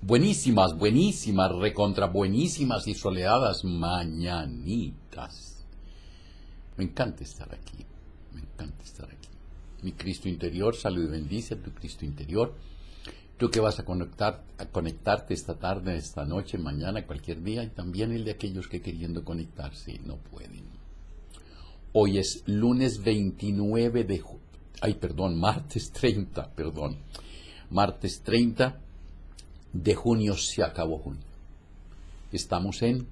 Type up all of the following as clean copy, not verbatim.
Buenísimas, buenísimas, recontra buenísimas y soleadas mañanitas. Me encanta estar aquí, me encanta estar aquí. Mi Cristo interior, salud y bendice a tu Cristo interior. Tú que vas a conectarte esta tarde, esta noche, mañana, cualquier día, y también el de aquellos que queriendo conectarse no pueden. Hoy es lunes 29 de martes 30, martes 30 de junio, se acabó junio. Estamos en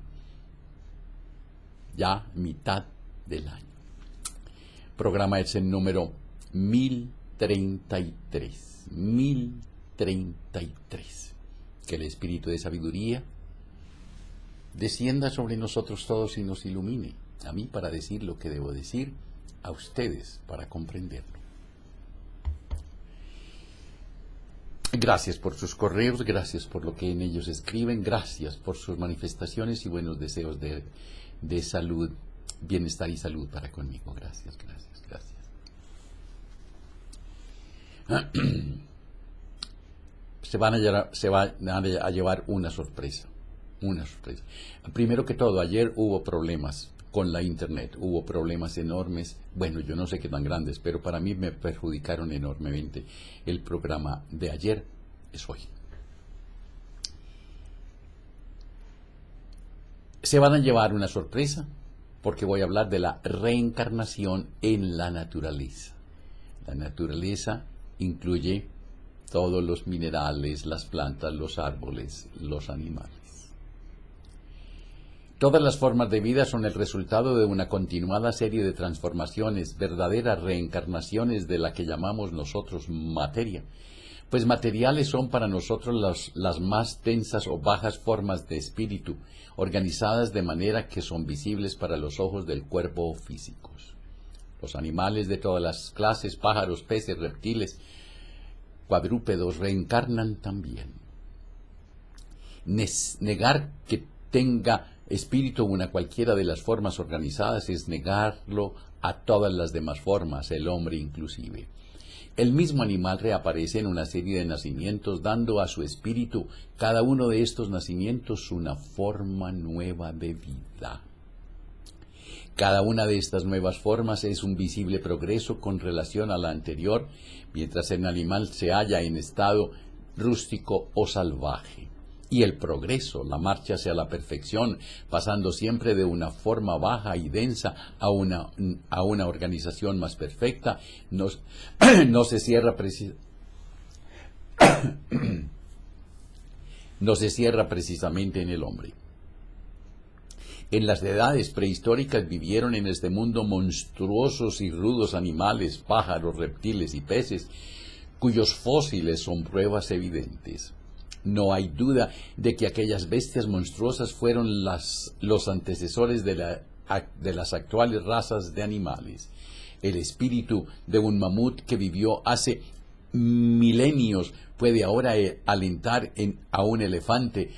ya mitad del año. Programa es el número 1033. Que el Espíritu de Sabiduría descienda sobre nosotros todos y nos ilumine. A mí para decir lo que debo decir, a ustedes para comprenderlo. Gracias por sus correos, gracias por lo que en ellos escriben, gracias por sus manifestaciones y buenos deseos de salud, bienestar y salud para conmigo. Gracias, gracias, gracias. Se van a llevar una sorpresa. Primero que todo, ayer hubo problemas con la internet, hubo problemas enormes. Bueno, yo no sé qué tan grandes, pero para mí me perjudicaron enormemente. El programa de ayer es hoy. Se van a llevar una sorpresa porque voy a hablar de la reencarnación en la naturaleza. La naturaleza incluye todos los minerales, las plantas, los árboles, los animales. Todas las formas de vida son el resultado de una continuada serie de transformaciones, verdaderas reencarnaciones de la que llamamos nosotros materia. Pues materiales son para nosotros las más tensas o bajas formas de espíritu, organizadas de manera que son visibles para los ojos del cuerpo físicos. Los animales de todas las clases, pájaros, peces, reptiles, cuadrúpedos, reencarnan también. Negar que tenga espíritu una cualquiera de las formas organizadas es negarlo a todas las demás formas, el hombre inclusive. El mismo animal reaparece en una serie de nacimientos, dando a su espíritu cada uno de estos nacimientos una forma nueva de vida. Cada una de estas nuevas formas es un visible progreso con relación a la anterior, mientras el animal se halla en estado rústico o salvaje. Y el progreso, la marcha hacia la perfección, pasando siempre de una forma baja y densa a una organización más perfecta, no se cierra precisamente en el hombre. En las edades prehistóricas vivieron en este mundo monstruosos y rudos animales, pájaros, reptiles y peces, cuyos fósiles son pruebas evidentes. No hay duda de que aquellas bestias monstruosas fueron los antecesores de las actuales razas de animales. El espíritu de un mamut que vivió hace milenios puede ahora alentar a un elefante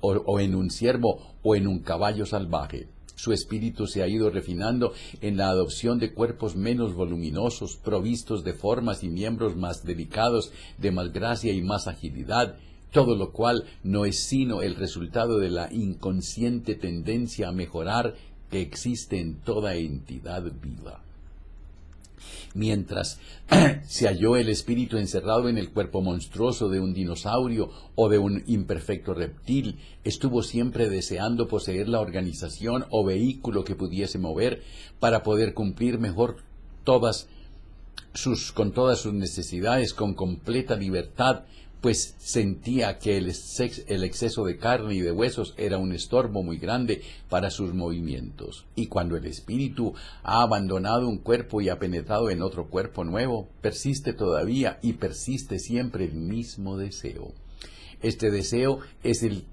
o en un ciervo o en un caballo salvaje. Su espíritu se ha ido refinando en la adopción de cuerpos menos voluminosos, provistos de formas y miembros más delicados, de más gracia y más agilidad, todo lo cual no es sino el resultado de la inconsciente tendencia a mejorar que existe en toda entidad viva. Mientras se halló el espíritu encerrado en el cuerpo monstruoso de un dinosaurio o de un imperfecto reptil, estuvo siempre deseando poseer la organización o vehículo que pudiese mover para poder cumplir mejor con todas sus necesidades con completa libertad, pues sentía que el exceso de carne y de huesos era un estorbo muy grande para sus movimientos. Y cuando el espíritu ha abandonado un cuerpo y ha penetrado en otro cuerpo nuevo, persiste todavía y persiste siempre el mismo deseo. Este deseo es el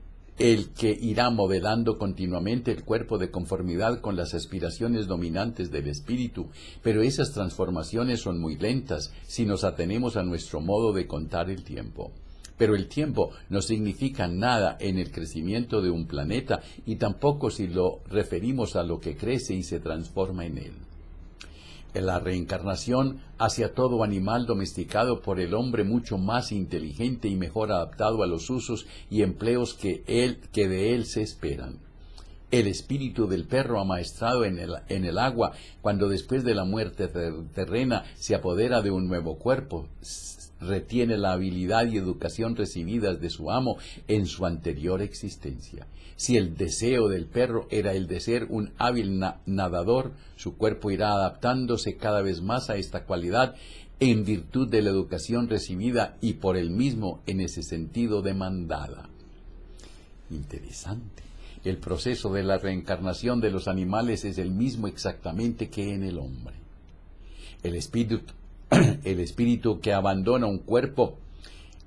que irá modelando continuamente el cuerpo de conformidad con las aspiraciones dominantes del espíritu, pero esas transformaciones son muy lentas si nos atenemos a nuestro modo de contar el tiempo. Pero el tiempo no significa nada en el crecimiento de un planeta y tampoco si lo referimos a lo que crece y se transforma en él. La reencarnación hacia todo animal domesticado por el hombre mucho más inteligente y mejor adaptado a los usos y empleos que de él se esperan. El espíritu del perro amaestrado en el agua, cuando después de la muerte terrena se apodera de un nuevo cuerpo, retiene la habilidad y educación recibidas de su amo en su anterior existencia. Si el deseo del perro era el de ser un hábil nadador, su cuerpo irá adaptándose cada vez más a esta cualidad en virtud de la educación recibida y por él mismo en ese sentido demandada. Interesante. El proceso de la reencarnación de los animales es el mismo exactamente que en el hombre. El espíritu que abandona un cuerpo,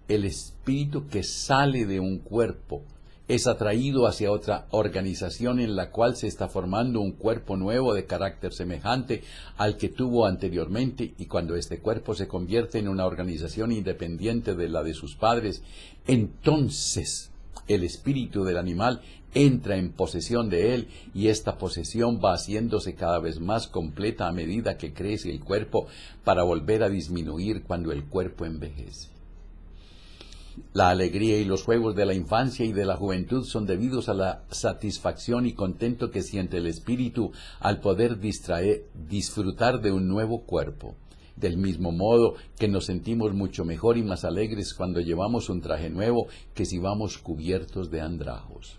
el espíritu que sale de un cuerpo, es atraído hacia otra organización en la cual se está formando un cuerpo nuevo de carácter semejante al que tuvo anteriormente, y cuando este cuerpo se convierte en una organización independiente de la de sus padres, entonces el espíritu del animal entra en posesión de él, y esta posesión va haciéndose cada vez más completa a medida que crece el cuerpo, para volver a disminuir cuando el cuerpo envejece. La alegría y los juegos de la infancia y de la juventud son debidos a la satisfacción y contento que siente el espíritu al poder disfrutar de un nuevo cuerpo. Del mismo modo que nos sentimos mucho mejor y más alegres cuando llevamos un traje nuevo que si vamos cubiertos de andrajos.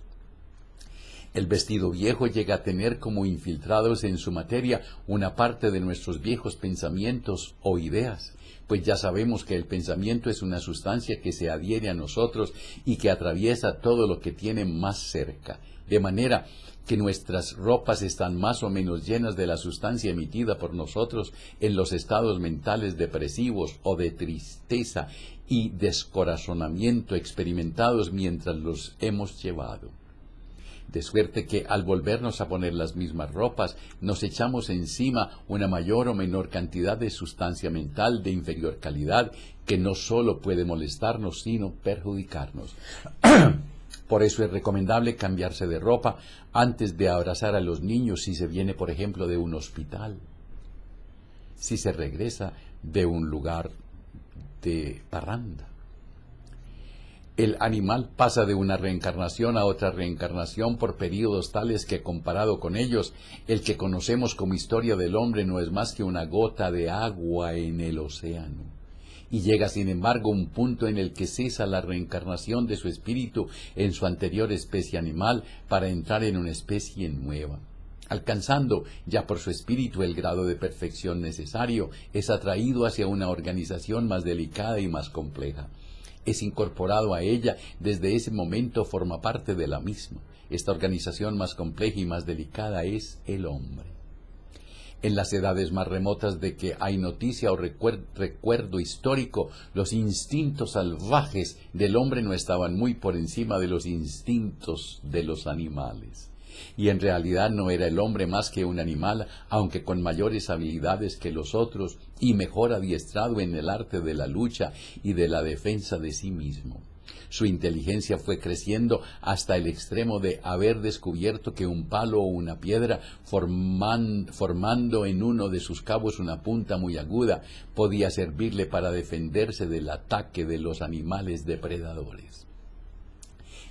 El vestido viejo llega a tener como infiltrados en su materia una parte de nuestros viejos pensamientos o ideas, pues ya sabemos que el pensamiento es una sustancia que se adhiere a nosotros y que atraviesa todo lo que tiene más cerca, de manera que nuestras ropas están más o menos llenas de la sustancia emitida por nosotros en los estados mentales depresivos o de tristeza y descorazonamiento experimentados mientras los hemos llevado. De suerte que al volvernos a poner las mismas ropas, nos echamos encima una mayor o menor cantidad de sustancia mental de inferior calidad, que no sólo puede molestarnos, sino perjudicarnos. Por eso es recomendable cambiarse de ropa antes de abrazar a los niños si se viene, por ejemplo, de un hospital, si se regresa de un lugar de parranda. El animal pasa de una reencarnación a otra reencarnación por períodos tales que, comparado con ellos, el que conocemos como historia del hombre no es más que una gota de agua en el océano. Y llega, sin embargo, un punto en el que cesa la reencarnación de su espíritu en su anterior especie animal para entrar en una especie nueva. Alcanzando ya por su espíritu el grado de perfección necesario, es atraído hacia una organización más delicada y más compleja. Es incorporado a ella, desde ese momento forma parte de la misma. Esta organización más compleja y más delicada es el hombre. En las edades más remotas de que hay noticia o recuerdo histórico, los instintos salvajes del hombre no estaban muy por encima de los instintos de los animales. Y en realidad no era el hombre más que un animal, aunque con mayores habilidades que los otros y mejor adiestrado en el arte de la lucha y de la defensa de sí mismo. Su inteligencia fue creciendo hasta el extremo de haber descubierto que un palo o una piedra, formando en uno de sus cabos una punta muy aguda, podía servirle para defenderse del ataque de los animales depredadores.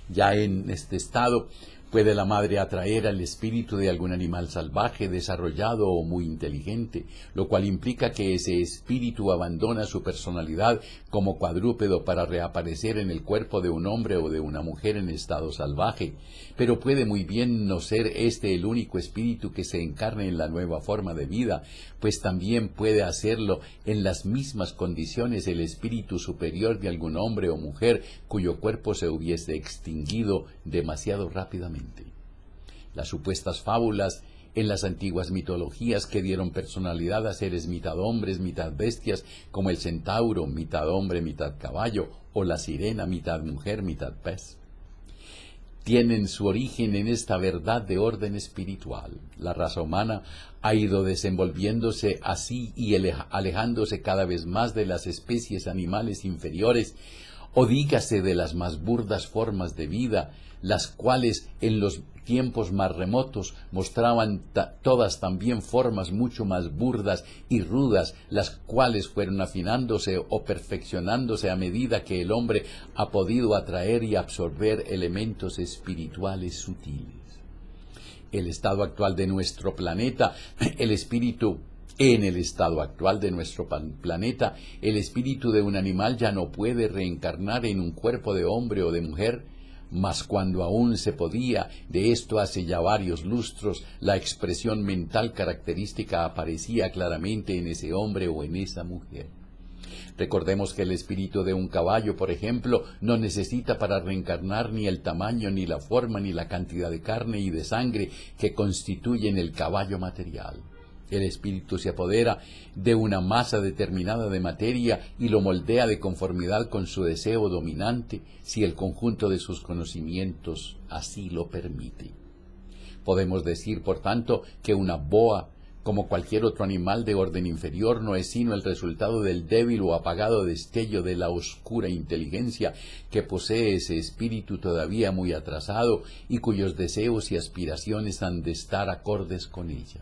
Ya en este estado, puede la madre atraer al espíritu de algún animal salvaje, desarrollado o muy inteligente, lo cual implica que ese espíritu abandona su personalidad como cuadrúpedo para reaparecer en el cuerpo de un hombre o de una mujer en estado salvaje. Pero puede muy bien no ser este el único espíritu que se encarne en la nueva forma de vida, pues también puede hacerlo en las mismas condiciones el espíritu superior de algún hombre o mujer cuyo cuerpo se hubiese extinguido demasiado rápidamente. Las supuestas fábulas en las antiguas mitologías que dieron personalidad a seres mitad hombres, mitad bestias, como el centauro, mitad hombre, mitad caballo, o la sirena, mitad mujer, mitad pez, tienen su origen en esta verdad de orden espiritual. La raza humana ha ido desenvolviéndose así y alejándose cada vez más de las especies animales inferiores, o dígase de las más burdas formas de vida, las cuales en los tiempos más remotos mostraban todas también formas mucho más burdas y rudas, las cuales fueron afinándose o perfeccionándose a medida que el hombre ha podido atraer y absorber elementos espirituales sutiles. El estado actual de nuestro planeta, el espíritu En el estado actual de nuestro planeta, el espíritu de un animal ya no puede reencarnar en un cuerpo de hombre o de mujer, mas cuando aún se podía, de esto hace ya varios lustros, la expresión mental característica aparecía claramente en ese hombre o en esa mujer. Recordemos que el espíritu de un caballo, por ejemplo, no necesita para reencarnar ni el tamaño, ni la forma, ni la cantidad de carne y de sangre que constituyen el caballo material. El espíritu se apodera de una masa determinada de materia y lo moldea de conformidad con su deseo dominante, si el conjunto de sus conocimientos así lo permite. Podemos decir, por tanto, que una boa, como cualquier otro animal de orden inferior, no es sino el resultado del débil o apagado destello de la oscura inteligencia que posee ese espíritu todavía muy atrasado y cuyos deseos y aspiraciones han de estar acordes con ella.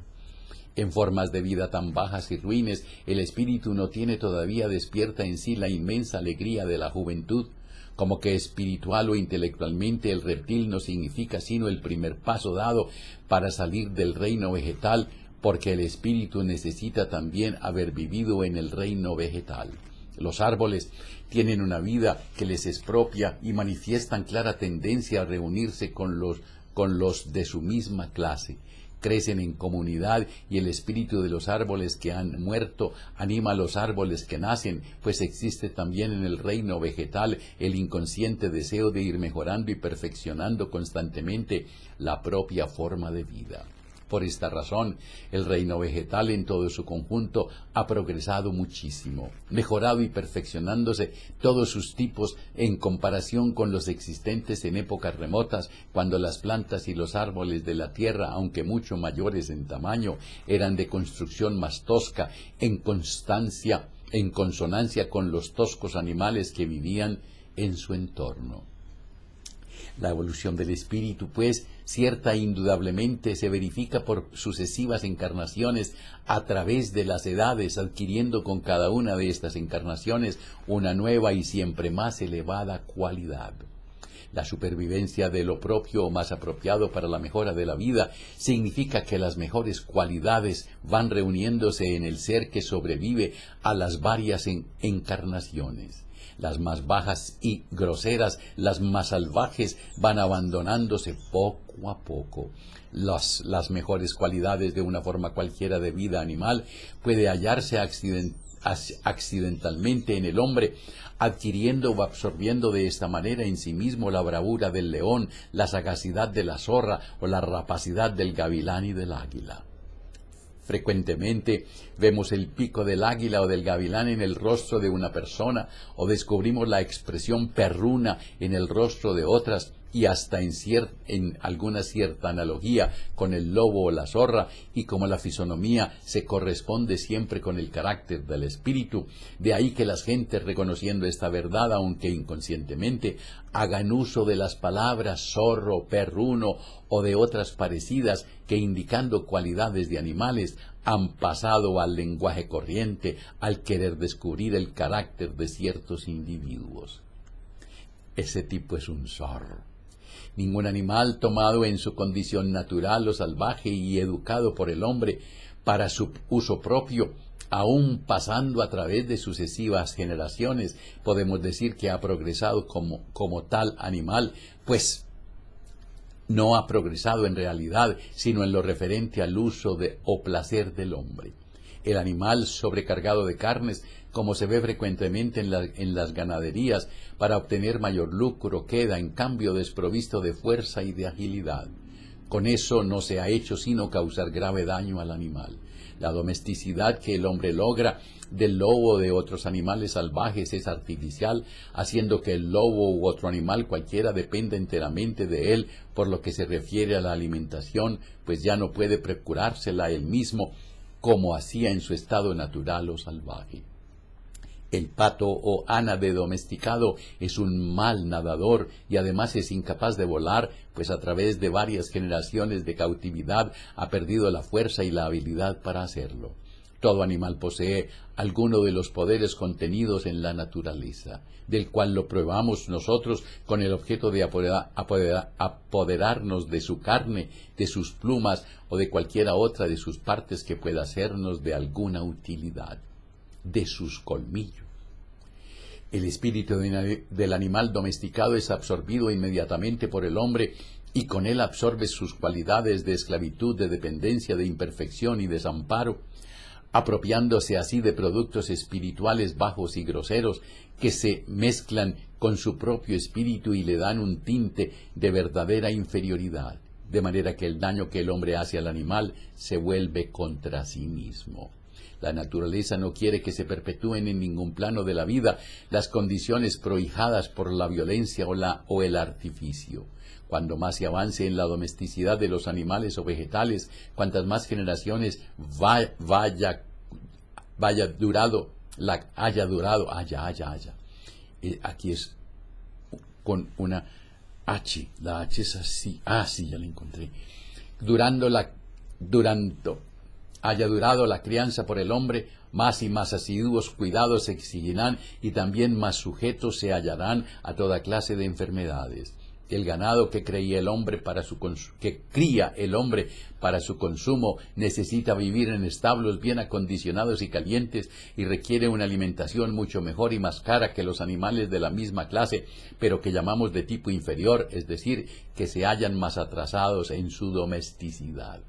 En formas de vida tan bajas y ruines, el espíritu no tiene todavía despierta en sí la inmensa alegría de la juventud, como que espiritual o intelectualmente el reptil no significa sino el primer paso dado para salir del reino vegetal, porque el espíritu necesita también haber vivido en el reino vegetal. Los árboles tienen una vida que les es propia y manifiestan clara tendencia a reunirse con los de su misma clase. Crecen en comunidad y el espíritu de los árboles que han muerto anima a los árboles que nacen, pues existe también en el reino vegetal el inconsciente deseo de ir mejorando y perfeccionando constantemente la propia forma de vida. Por esta razón, el reino vegetal en todo su conjunto ha progresado muchísimo, mejorado y perfeccionándose todos sus tipos en comparación con los existentes en épocas remotas, cuando las plantas y los árboles de la tierra, aunque mucho mayores en tamaño, eran de construcción más tosca, en consonancia con los toscos animales que vivían en su entorno. La evolución del espíritu, pues, cierta e indudablemente se verifica por sucesivas encarnaciones a través de las edades, adquiriendo con cada una de estas encarnaciones una nueva y siempre más elevada cualidad. La supervivencia de lo propio o más apropiado para la mejora de la vida significa que las mejores cualidades van reuniéndose en el ser que sobrevive a las varias encarnaciones. Las más bajas y groseras, las más salvajes, van abandonándose poco a poco. Las mejores cualidades de una forma cualquiera de vida animal puede hallarse accidentalmente en el hombre, adquiriendo o absorbiendo de esta manera en sí mismo la bravura del león, la sagacidad de la zorra o la rapacidad del gavilán y del águila. Frecuentemente vemos el pico del águila o del gavilán en el rostro de una persona, o descubrimos la expresión perruna en el rostro de otras, y hasta en alguna cierta analogía con el lobo o la zorra, y como la fisonomía se corresponde siempre con el carácter del espíritu, de ahí que las gentes, reconociendo esta verdad, aunque inconscientemente, hagan uso de las palabras zorro, perruno o de otras parecidas que, indicando cualidades de animales, han pasado al lenguaje corriente al querer descubrir el carácter de ciertos individuos. Ese tipo es un zorro. Ningún animal tomado en su condición natural o salvaje y educado por el hombre para su uso propio, aún pasando a través de sucesivas generaciones, podemos decir que ha progresado como tal animal, pues no ha progresado en realidad, sino en lo referente al uso o placer del hombre. El animal sobrecargado de carnes, como se ve frecuentemente en las ganaderías, para obtener mayor lucro, queda en cambio desprovisto de fuerza y de agilidad. Con eso no se ha hecho sino causar grave daño al animal. La domesticidad que el hombre logra del lobo o de otros animales salvajes es artificial, haciendo que el lobo u otro animal cualquiera dependa enteramente de él por lo que se refiere a la alimentación, pues ya no puede procurársela él mismo como hacía en su estado natural o salvaje. El pato o ánade domesticado es un mal nadador y además es incapaz de volar, pues a través de varias generaciones de cautividad ha perdido la fuerza y la habilidad para hacerlo. Todo animal posee alguno de los poderes contenidos en la naturaleza, del cual lo probamos nosotros con el objeto de apoderarnos de su carne, de sus plumas o de cualquiera otra de sus partes que pueda sernos de alguna utilidad, de sus colmillos. El espíritu del animal domesticado es absorbido inmediatamente por el hombre y con él absorbe sus cualidades de esclavitud, de dependencia, de imperfección y desamparo, apropiándose así de productos espirituales bajos y groseros que se mezclan con su propio espíritu y le dan un tinte de verdadera inferioridad, de manera que el daño que el hombre hace al animal se vuelve contra sí mismo. La naturaleza no quiere que se perpetúen en ningún plano de la vida las condiciones prohijadas por la violencia o el artificio. Cuando más se avance en la domesticidad de los animales o vegetales, cuantas más generaciones haya durado. Aquí es con una H. La H es así. Sí, ya la encontré. Haya durado la crianza por el hombre, más y más asiduos cuidados se exigirán y también más sujetos se hallarán a toda clase de enfermedades. El ganado que cría el hombre para su consumo necesita vivir en establos bien acondicionados y calientes y requiere una alimentación mucho mejor y más cara que los animales de la misma clase, pero que llamamos de tipo inferior, es decir, que se hallan más atrasados en su domesticidad.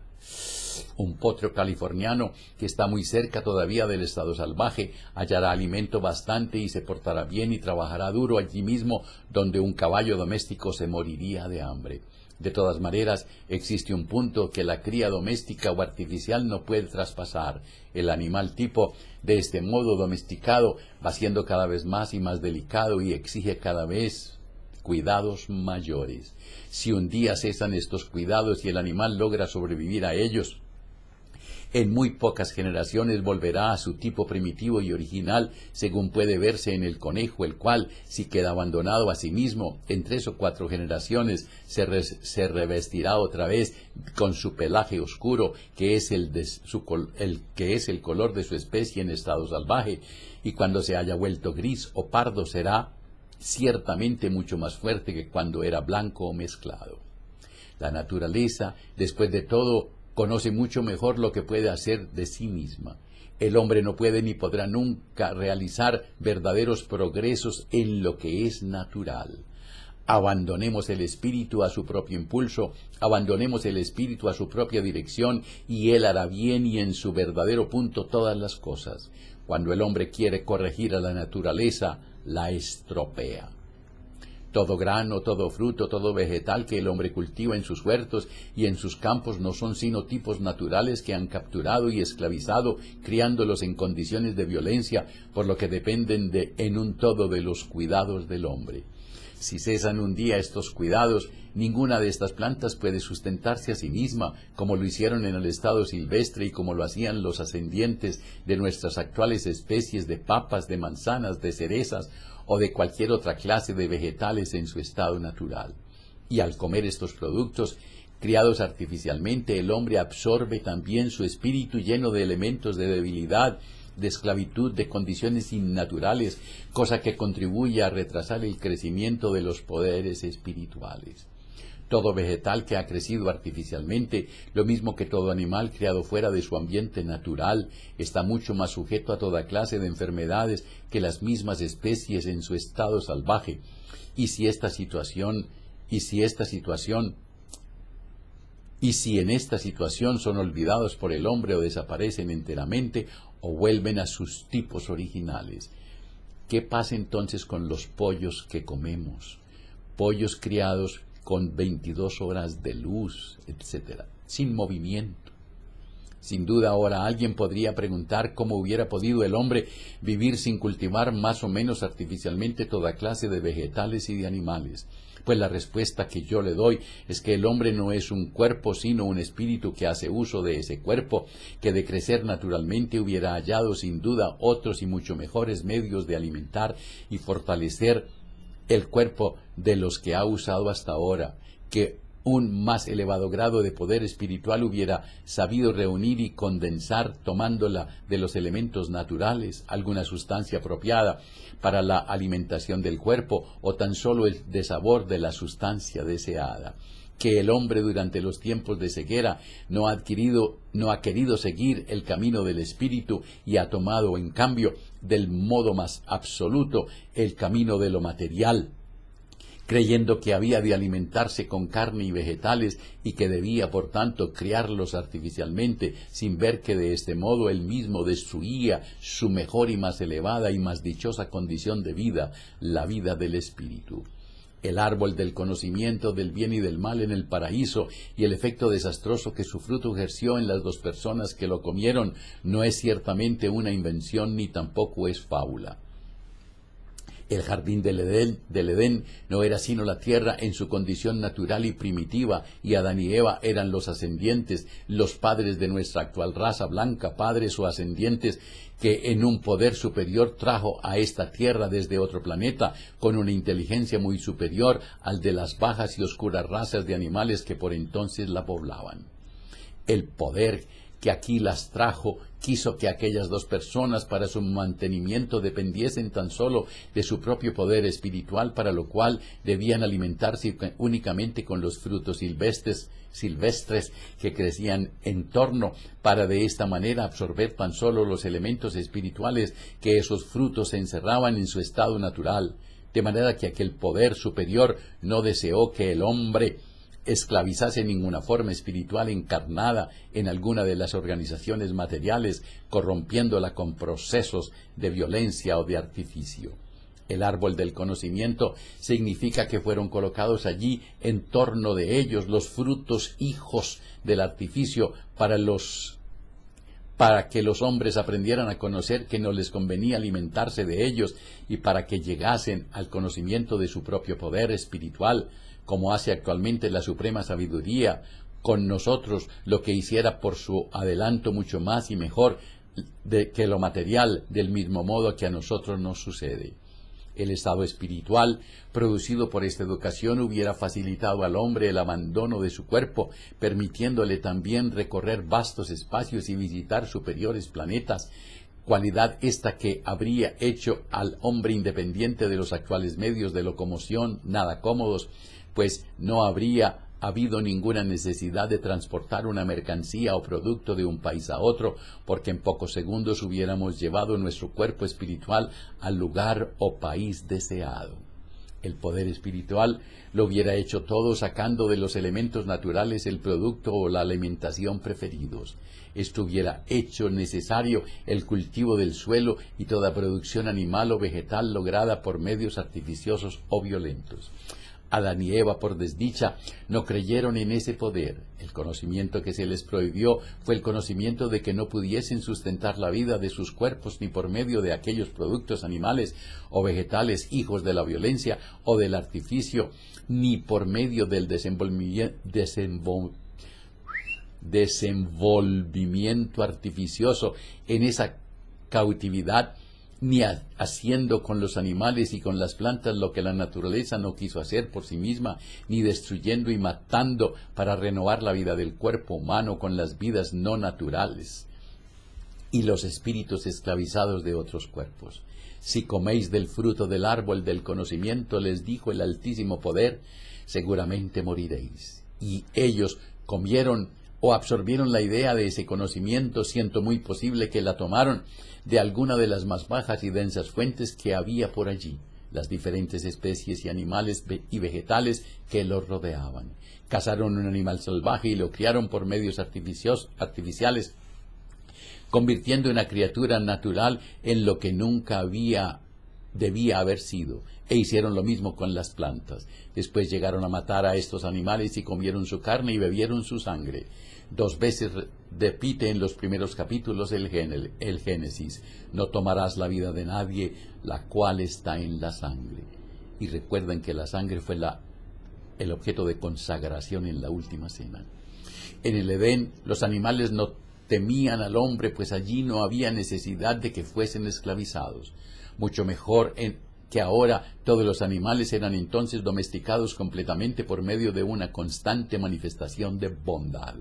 Un potro californiano que está muy cerca todavía del estado salvaje hallará alimento bastante y se portará bien y trabajará duro allí mismo donde un caballo doméstico se moriría de hambre. De todas maneras, existe un punto que la cría doméstica o artificial no puede traspasar. El animal tipo, de este modo domesticado, va siendo cada vez más y más delicado y exige cada vez cuidados mayores. Si un día cesan estos cuidados y el animal logra sobrevivir a ellos, en muy pocas generaciones volverá a su tipo primitivo y original, según puede verse en el conejo, el cual, si queda abandonado a sí mismo, en 3 o 4 generaciones se revestirá otra vez con su pelaje oscuro, que es el color de su especie en estado salvaje, y cuando se haya vuelto gris o pardo será ciertamente mucho más fuerte que cuando era blanco o mezclado. La naturaleza, después de todo, conoce mucho mejor lo que puede hacer de sí misma. El hombre no puede ni podrá nunca realizar verdaderos progresos en lo que es natural. Abandonemos el espíritu a su propio impulso, abandonemos el espíritu a su propia dirección, y él hará bien y en su verdadero punto todas las cosas. Cuando el hombre quiere corregir a la naturaleza, la estropea. Todo grano, todo fruto, todo vegetal que el hombre cultiva en sus huertos y en sus campos no son sino tipos naturales que han capturado y esclavizado, criándolos en condiciones de violencia, por lo que dependen en un todo de los cuidados del hombre. Si cesan un día estos cuidados, ninguna de estas plantas puede sustentarse a sí misma, como lo hicieron en el estado silvestre y como lo hacían los ascendientes de nuestras actuales especies de papas, de manzanas, de cerezas o de cualquier otra clase de vegetales en su estado natural. Y al comer estos productos, criados artificialmente, el hombre absorbe también su espíritu lleno de elementos de debilidad, de esclavitud, de condiciones innaturales, cosa que contribuye a retrasar el crecimiento de los poderes espirituales. Todo vegetal que ha crecido artificialmente, lo mismo que todo animal criado fuera de su ambiente natural, está mucho más sujeto a toda clase de enfermedades que las mismas especies en su estado salvaje. Y si en esta situación son olvidados por el hombre o desaparecen enteramente o vuelven a sus tipos originales. ¿Qué pasa entonces con los pollos que comemos? Pollos criados con 22 horas de luz, etc., sin movimiento. Sin duda ahora alguien podría preguntar cómo hubiera podido el hombre vivir sin cultivar más o menos artificialmente toda clase de vegetales y de animales. Pues la respuesta que yo le doy es que el hombre no es un cuerpo, sino un espíritu que hace uso de ese cuerpo, que de crecer naturalmente hubiera hallado sin duda otros y mucho mejores medios de alimentar y fortalecer el cuerpo de los que ha usado hasta ahora, que un más elevado grado de poder espiritual hubiera sabido reunir y condensar, tomándola de los elementos naturales, alguna sustancia apropiada para la alimentación del cuerpo, o tan solo el desabor de la sustancia deseada. Que el hombre durante los tiempos de ceguera no ha querido seguir el camino del espíritu y ha tomado, en cambio, del modo más absoluto, el camino de lo material, creyendo que había de alimentarse con carne y vegetales y que debía, por tanto, criarlos artificialmente, sin ver que de este modo él mismo destruía su mejor y más elevada y más dichosa condición de vida, la vida del espíritu. El árbol del conocimiento del bien y del mal en el paraíso y el efecto desastroso que su fruto ejerció en las dos personas que lo comieron no es ciertamente una invención ni tampoco es fábula. El jardín del Edén no era sino la tierra en su condición natural y primitiva, y Adán y Eva eran los ascendientes, los padres de nuestra actual raza blanca, padres o ascendientes que en un poder superior trajo a esta tierra desde otro planeta, con una inteligencia muy superior al de las bajas y oscuras razas de animales que por entonces la poblaban. El poder que aquí las trajo quiso que aquellas dos personas para su mantenimiento dependiesen tan solo de su propio poder espiritual, para lo cual debían alimentarse únicamente con los frutos silvestres que crecían en torno, para de esta manera absorber tan solo los elementos espirituales que esos frutos encerraban en su estado natural, de manera que aquel poder superior no deseó que el hombre esclavizase ninguna forma espiritual encarnada en alguna de las organizaciones materiales, corrompiéndola con procesos de violencia o de artificio. El árbol del conocimiento significa que fueron colocados allí en torno de ellos los frutos hijos del artificio para que los hombres aprendieran a conocer que no les convenía alimentarse de ellos y para que llegasen al conocimiento de su propio poder espiritual, como hace actualmente la suprema sabiduría con nosotros, lo que hiciera por su adelanto mucho más y mejor que lo material, del mismo modo que a nosotros nos sucede. El estado espiritual producido por esta educación hubiera facilitado al hombre el abandono de su cuerpo, permitiéndole también recorrer vastos espacios y visitar superiores planetas, cualidad esta que habría hecho al hombre independiente de los actuales medios de locomoción, nada cómodos, pues no habría habido ninguna necesidad de transportar una mercancía o producto de un país a otro, porque en pocos segundos hubiéramos llevado nuestro cuerpo espiritual al lugar o país deseado. El poder espiritual lo hubiera hecho todo sacando de los elementos naturales el producto o la alimentación preferidos. Esto hubiera hecho necesario el cultivo del suelo y toda producción animal o vegetal lograda por medios artificiosos o violentos. Adán y Eva, por desdicha, no creyeron en ese poder. El conocimiento que se les prohibió fue el conocimiento de que no pudiesen sustentar la vida de sus cuerpos ni por medio de aquellos productos animales o vegetales hijos de la violencia o del artificio, ni por medio del desenvolvimiento artificioso en esa cautividad, ni haciendo con los animales y con las plantas lo que la naturaleza no quiso hacer por sí misma, ni destruyendo y matando para renovar la vida del cuerpo humano con las vidas no naturales y los espíritus esclavizados de otros cuerpos. Si coméis del fruto del árbol del conocimiento, les dijo el Altísimo Poder, seguramente moriréis. Y ellos comieron o absorbieron la idea de ese conocimiento, siendo muy posible que la tomaron de alguna de las más bajas y densas fuentes que había por allí, las diferentes especies y animales y vegetales que los rodeaban. Cazaron un animal salvaje y lo criaron por medios artificiales, convirtiendo una criatura natural en lo que nunca debía haber sido, e hicieron lo mismo con las plantas. Después llegaron a matar a estos animales y comieron su carne y bebieron su sangre. 2 veces repite en los primeros capítulos el Génesis: no tomarás la vida de nadie, la cual está en la sangre. Y recuerden que la sangre fue la el objeto de consagración en la última cena. En el Edén, los animales no temían al hombre, pues allí no había necesidad de que fuesen esclavizados. Mucho mejor que ahora, todos los animales eran entonces domesticados completamente por medio de una constante manifestación de bondad.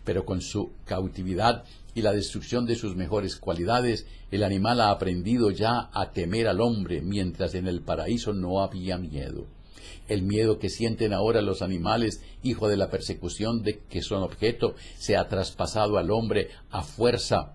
Pero con su cautividad y la destrucción de sus mejores cualidades, el animal ha aprendido ya a temer al hombre, mientras en el paraíso no había miedo. El miedo que sienten ahora los animales, hijo de la persecución de que son objeto, se ha traspasado al hombre a fuerza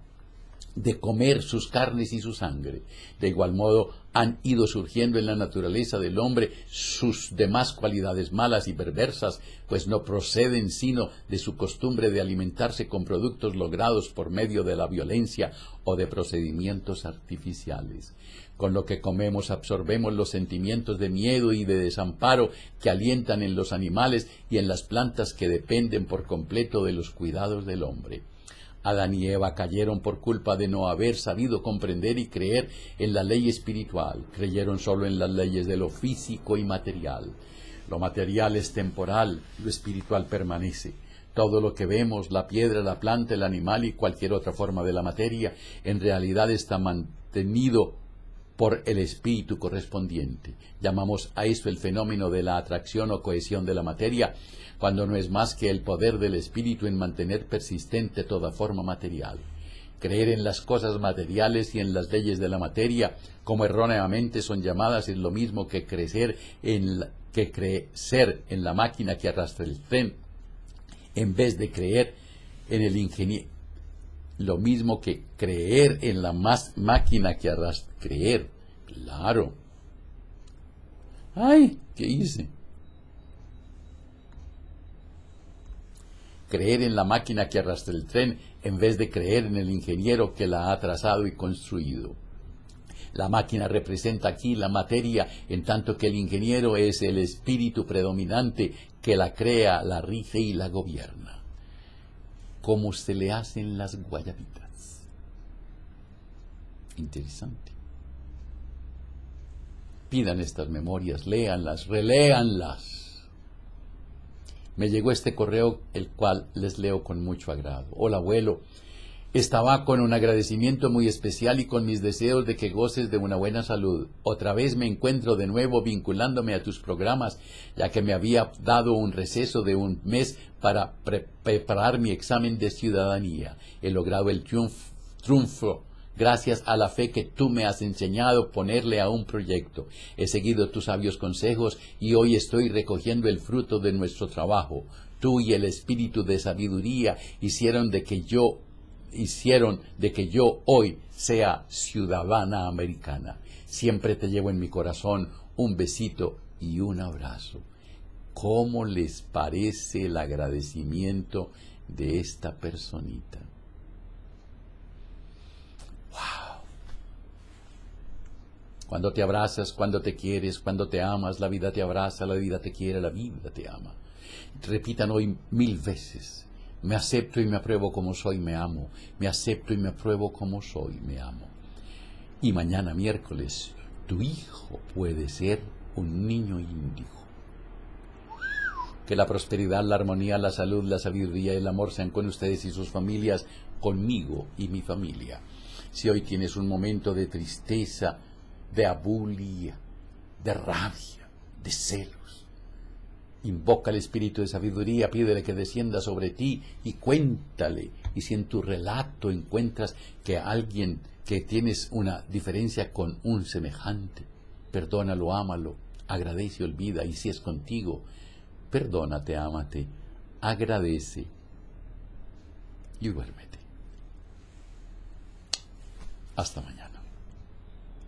de comer sus carnes y su sangre. De igual modo, han ido surgiendo en la naturaleza del hombre sus demás cualidades malas y perversas, pues no proceden sino de su costumbre de alimentarse con productos logrados por medio de la violencia o de procedimientos artificiales. Con lo que comemos absorbemos los sentimientos de miedo y de desamparo que alientan en los animales y en las plantas que dependen por completo de los cuidados del hombre. Adán y Eva cayeron por culpa de no haber sabido comprender y creer en la ley espiritual. Creyeron solo en las leyes de lo físico y material. Lo material es temporal, lo espiritual permanece. Todo lo que vemos, la piedra, la planta, el animal y cualquier otra forma de la materia, en realidad está mantenido por el espíritu correspondiente. Llamamos a esto el fenómeno de la atracción o cohesión de la materia, cuando no es más que el poder del espíritu en mantener persistente toda forma material. Creer en las cosas materiales y en las leyes de la materia, como erróneamente son llamadas, es lo mismo que crecer en la máquina que arrastra el tren, en vez de creer en el ingeniero. Lo mismo que creer en la máquina que arrastra. Creer, claro. ¡Ay! ¿Qué hice? Creer en la máquina que arrastra el tren en vez de creer en el ingeniero que la ha trazado y construido. La máquina representa aquí la materia, en tanto que el ingeniero es el espíritu predominante que la crea, la rige y la gobierna. ¿Cómo se le hacen las guayabitas? Interesante. Pidan estas memorias, léanlas, reléanlas. Me llegó este correo, el cual les leo con mucho agrado. Hola, abuelo. Estaba con un agradecimiento muy especial y con mis deseos de que goces de una buena salud. Otra vez me encuentro de nuevo vinculándome a tus programas, ya que me había dado un receso de un mes para preparar mi examen de ciudadanía. He logrado el triunfo gracias a la fe que tú me has enseñado ponerle a un proyecto. He seguido tus sabios consejos y hoy estoy recogiendo el fruto de nuestro trabajo. Tú y el espíritu de sabiduría hicieron de que yo hoy sea ciudadana americana. Siempre te llevo en mi corazón. Un besito y un abrazo. ¿Cómo les parece el agradecimiento de esta personita? ¡Wow! Cuando te abrazas, cuando te quieres, cuando te amas, la vida te abraza, la vida te quiere, la vida te ama. Repitan hoy 1000 veces. Me acepto y me apruebo como soy, me amo. Me acepto y me apruebo como soy, me amo. Y mañana miércoles, tu hijo puede ser un niño índigo. Que la prosperidad, la armonía, la salud, la sabiduría y el amor sean con ustedes y sus familias, conmigo y mi familia. Si hoy tienes un momento de tristeza, de abulia, de rabia, de celos, invoca al espíritu de sabiduría, pídele que descienda sobre ti y cuéntale. Y si en tu relato encuentras que alguien que tienes una diferencia con un semejante, perdónalo, ámalo, agradece y olvida. Y si es contigo, perdónate, ámate, agradece y duérmete. Hasta mañana.